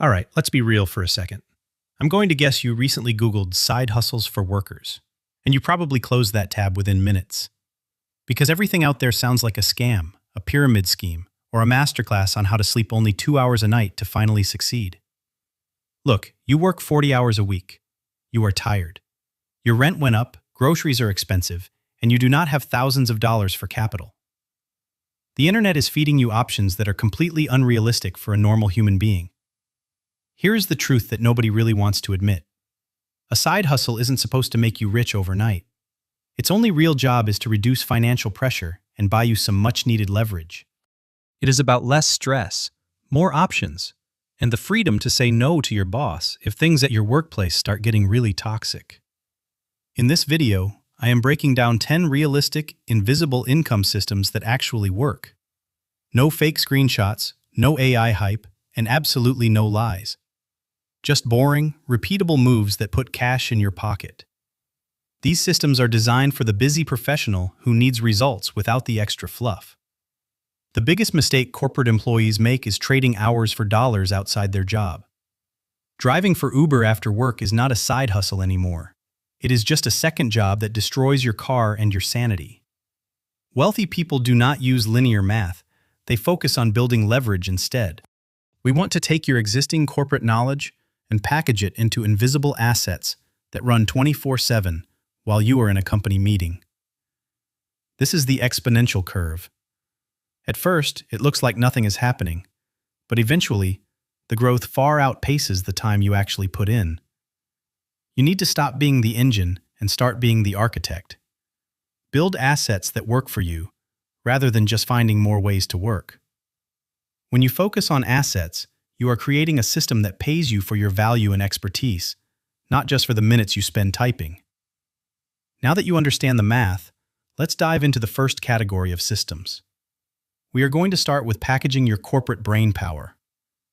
All right, let's be real for a second. I'm going to guess you recently Googled side hustles for workers, and you probably closed that tab within minutes. Because everything out there sounds like a scam, a pyramid scheme, or a masterclass on how to sleep only 2 hours a night to finally succeed. Look, you work 40 hours a week. You are tired. Your rent went up, groceries are expensive, and you do not have thousands of dollars for capital. The internet is feeding you options that are completely unrealistic for a normal human being. Here is the truth that nobody really wants to admit. A side hustle isn't supposed to make you rich overnight. Its only real job is to reduce financial pressure and buy you some much-needed leverage. It is about less stress, more options, and the freedom to say no to your boss if things at your workplace start getting really toxic. In this video, I am breaking down 10 realistic, invisible income systems that actually work. No fake screenshots, no AI hype, and absolutely no lies. Just boring, repeatable moves that put cash in your pocket. These systems are designed for the busy professional who needs results without the extra fluff. The biggest mistake corporate employees make is trading hours for dollars outside their job. Driving for Uber after work is not a side hustle anymore. It is just a second job that destroys your car and your sanity. Wealthy people do not use linear math. They focus on building leverage instead. We want to take your existing corporate knowledge and package it into invisible assets that run 24/7 while you are in a company meeting. This is the exponential curve. At first, it looks like nothing is happening, but eventually, the growth far outpaces the time you actually put in. You need to stop being the engine and start being the architect. Build assets that work for you, rather than just finding more ways to work. When you focus on assets, you are creating a system that pays you for your value and expertise, not just for the minutes you spend typing. Now that you understand the math, let's dive into the first category of systems. We are going to start with packaging your corporate brain power.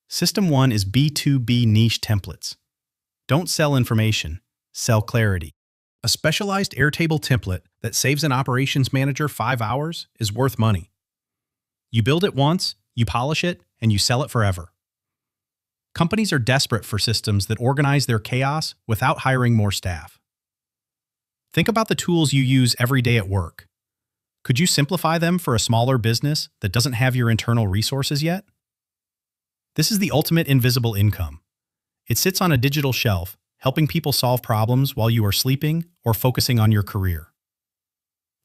System 1 is B2B niche templates. Don't sell information, sell clarity. A specialized Airtable template that saves an operations manager 5 hours is worth money. You build it once, you polish it, and you sell it forever. Companies are desperate for systems that organize their chaos without hiring more staff. Think about the tools you use every day at work. Could you simplify them for a smaller business that doesn't have your internal resources yet? This is the ultimate invisible income. It sits on a digital shelf, helping people solve problems while you are sleeping or focusing on your career.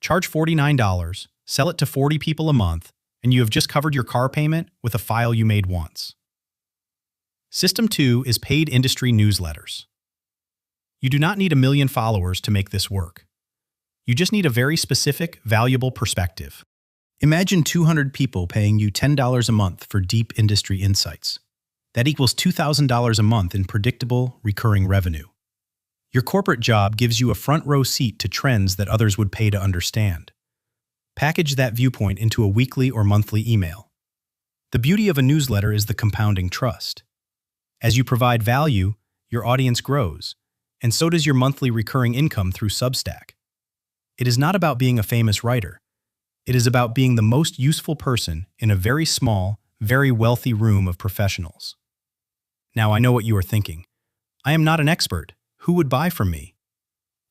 Charge $49, sell it to 40 people a month, and you have just covered your car payment with a file you made once. System 2 is paid industry newsletters. You do not need 1 million followers to make this work. You just need a very specific, valuable perspective. Imagine 200 people paying you $10 a month for deep industry insights. That equals $2,000 a month in predictable, recurring revenue. Your corporate job gives you a front-row seat to trends that others would pay to understand. Package that viewpoint into a weekly or monthly email. The beauty of a newsletter is the compounding trust. As you provide value, your audience grows, and so does your monthly recurring income through Substack. It is not about being a famous writer. It is about being the most useful person in a very small, very wealthy room of professionals. Now I know what you are thinking. I am not an expert. Who would buy from me?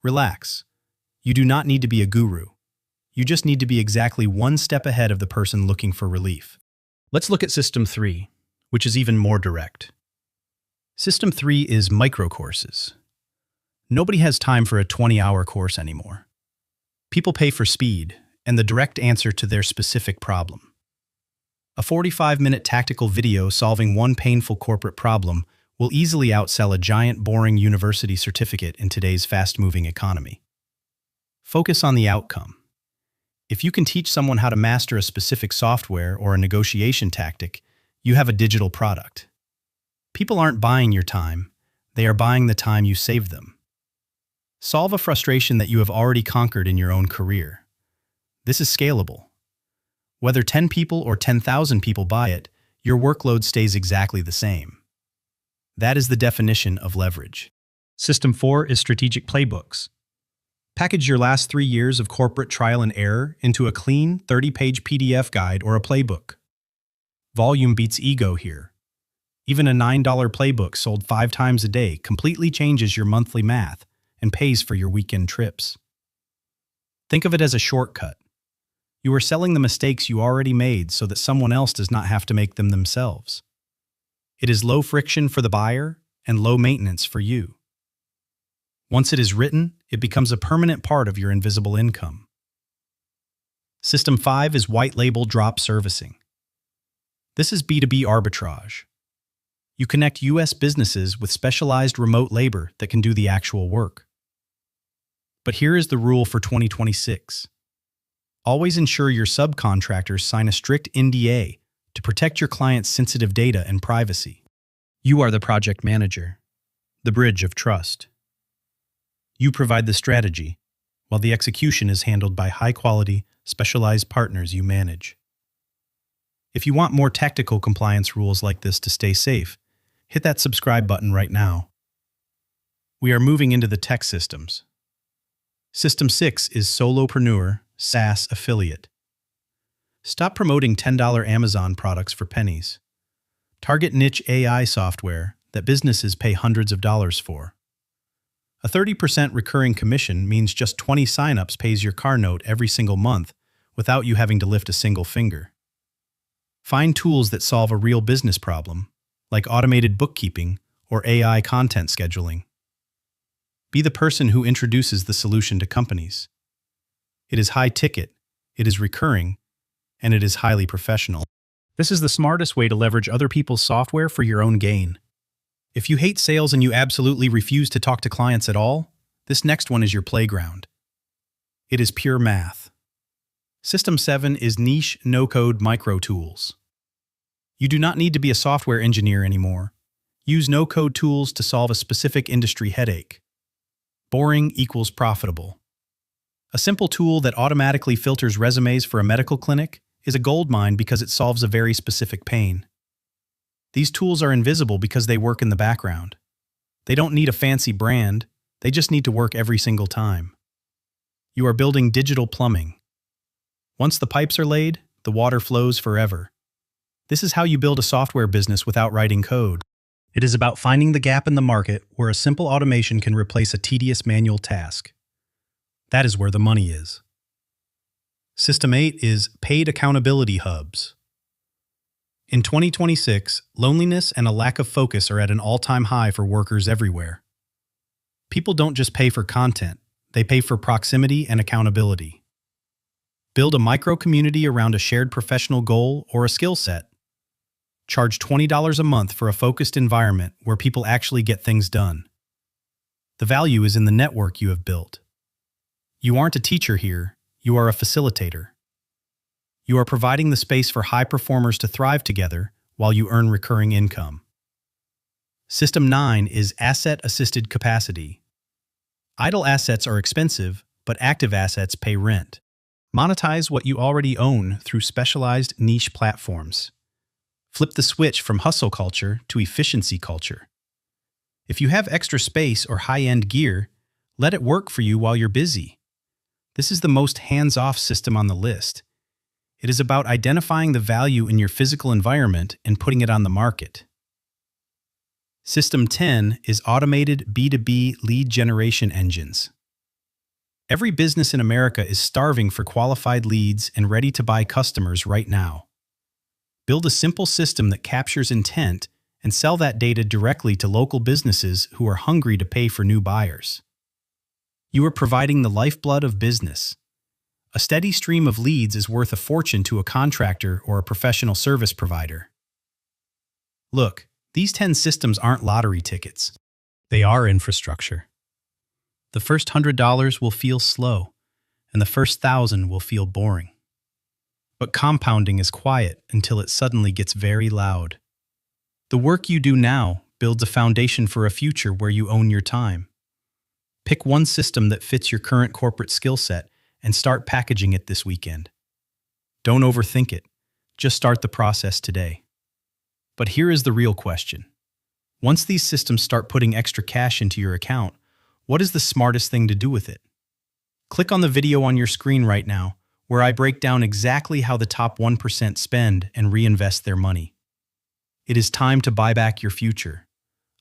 Relax. You do not need to be a guru. You just need to be exactly one step ahead of the person looking for relief. Let's look at System 3, which is even more direct. System 3 is microcourses. Nobody has time for a 20-hour course anymore. People pay for speed and the direct answer to their specific problem. A 45-minute tactical video solving one painful corporate problem will easily outsell a giant, boring university certificate in today's fast-moving economy. Focus on the outcome. If you can teach someone how to master a specific software or a negotiation tactic, you have a digital product. People aren't buying your time, they are buying the time you save them. Solve a frustration that you have already conquered in your own career. This is scalable. Whether 10 people or 10,000 people buy it, your workload stays exactly the same. That is the definition of leverage. System 4 is strategic playbooks. Package your last 3 years of corporate trial and error into a clean 30-page PDF guide or a playbook. Volume beats ego here. Even a $9 playbook sold 5 times a day completely changes your monthly math and pays for your weekend trips. Think of it as a shortcut. You are selling the mistakes you already made so that someone else does not have to make them themselves. It is low friction for the buyer and low maintenance for you. Once it is written, it becomes a permanent part of your invisible income. System 5 is white label drop servicing. This is B2B arbitrage. You connect U.S. businesses with specialized remote labor that can do the actual work. But here is the rule for 2026. Always ensure your subcontractors sign a strict NDA to protect your client's sensitive data and privacy. You are the project manager, the bridge of trust. You provide the strategy, while the execution is handled by high-quality, specialized partners you manage. If you want more tactical compliance rules like this to stay safe, hit that subscribe button right now. We are moving into the tech systems. System 6 is Solopreneur SaaS Affiliate. Stop promoting $10 Amazon products for pennies. Target niche AI software that businesses pay hundreds of dollars for. A 30% recurring commission means just 20 signups pays your car note every single month without you having to lift a single finger. Find tools that solve a real business problem, like automated bookkeeping or AI content scheduling. Be the person who introduces the solution to companies. It is high ticket, it is recurring, and it is highly professional. This is the smartest way to leverage other people's software for your own gain. If you hate sales and you absolutely refuse to talk to clients at all, this next one is your playground. It is pure math. System 7 is niche no-code micro tools. You do not need to be a software engineer anymore. Use no-code tools to solve a specific industry headache. Boring equals profitable. A simple tool that automatically filters resumes for a medical clinic is a goldmine because it solves a very specific pain. These tools are invisible because they work in the background. They don't need a fancy brand, they just need to work every single time. You are building digital plumbing. Once the pipes are laid, the water flows forever. This is how you build a software business without writing code. It is about finding the gap in the market where a simple automation can replace a tedious manual task. That is where the money is. System 8 is paid accountability hubs. In 2026, loneliness and a lack of focus are at an all-time high for workers everywhere. People don't just pay for content, they pay for proximity and accountability. Build a micro-community around a shared professional goal or a skill set. Charge $20 a month for a focused environment where people actually get things done. The value is in the network you have built. You aren't a teacher here, you are a facilitator. You are providing the space for high performers to thrive together while you earn recurring income. System 9 is asset-assisted capacity. Idle assets are expensive, but active assets pay rent. Monetize what you already own through specialized niche platforms. Flip the switch from hustle culture to efficiency culture. If you have extra space or high-end gear, let it work for you while you're busy. This is the most hands-off system on the list. It is about identifying the value in your physical environment and putting it on the market. System 10 is automated B2B lead generation engines. Every business in America is starving for qualified leads and ready-to-buy customers right now. Build a simple system that captures intent and sell that data directly to local businesses who are hungry to pay for new buyers. You are providing the lifeblood of business. A steady stream of leads is worth a fortune to a contractor or a professional service provider. Look, these 10 systems aren't lottery tickets. They are infrastructure. The first $100 will feel slow, and the first 1,000 will feel boring. But compounding is quiet until it suddenly gets very loud. The work you do now builds a foundation for a future where you own your time. Pick one system that fits your current corporate skill set and start packaging it this weekend. Don't overthink it. Just start the process today. But here is the real question. Once these systems start putting extra cash into your account, what is the smartest thing to do with it? Click on the video on your screen right now, where I break down exactly how the top 1% spend and reinvest their money. It is time to buy back your future.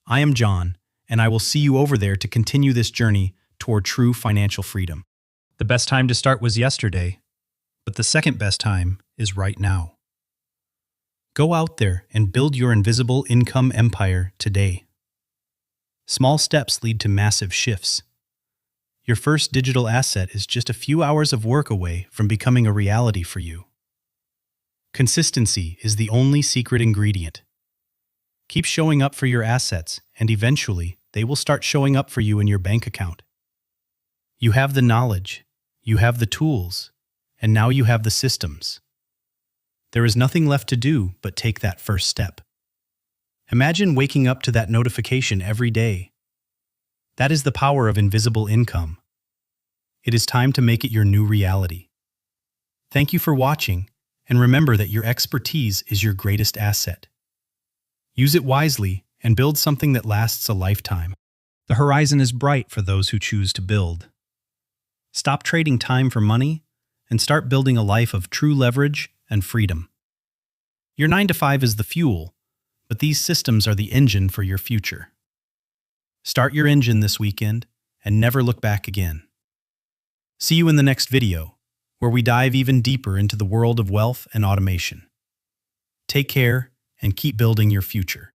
I am John, and I will see you over there to continue this journey toward true financial freedom. The best time to start was yesterday, but the second best time is right now. Go out there and build your invisible income empire today. Small steps lead to massive shifts. Your first digital asset is just a few hours of work away from becoming a reality for you. Consistency is the only secret ingredient. Keep showing up for your assets, and eventually, they will start showing up for you in your bank account. You have the knowledge, you have the tools, and now you have the systems. There is nothing left to do but take that first step. Imagine waking up to that notification every day. That is the power of invisible income. It is time to make it your new reality. Thank you for watching, and remember that your expertise is your greatest asset. Use it wisely and build something that lasts a lifetime. The horizon is bright for those who choose to build. Stop trading time for money and start building a life of true leverage and freedom. Your 9-to-5 is the fuel, but these systems are the engine for your future. Start your engine this weekend and never look back again. See you in the next video, where we dive even deeper into the world of wealth and automation. Take care and keep building your future.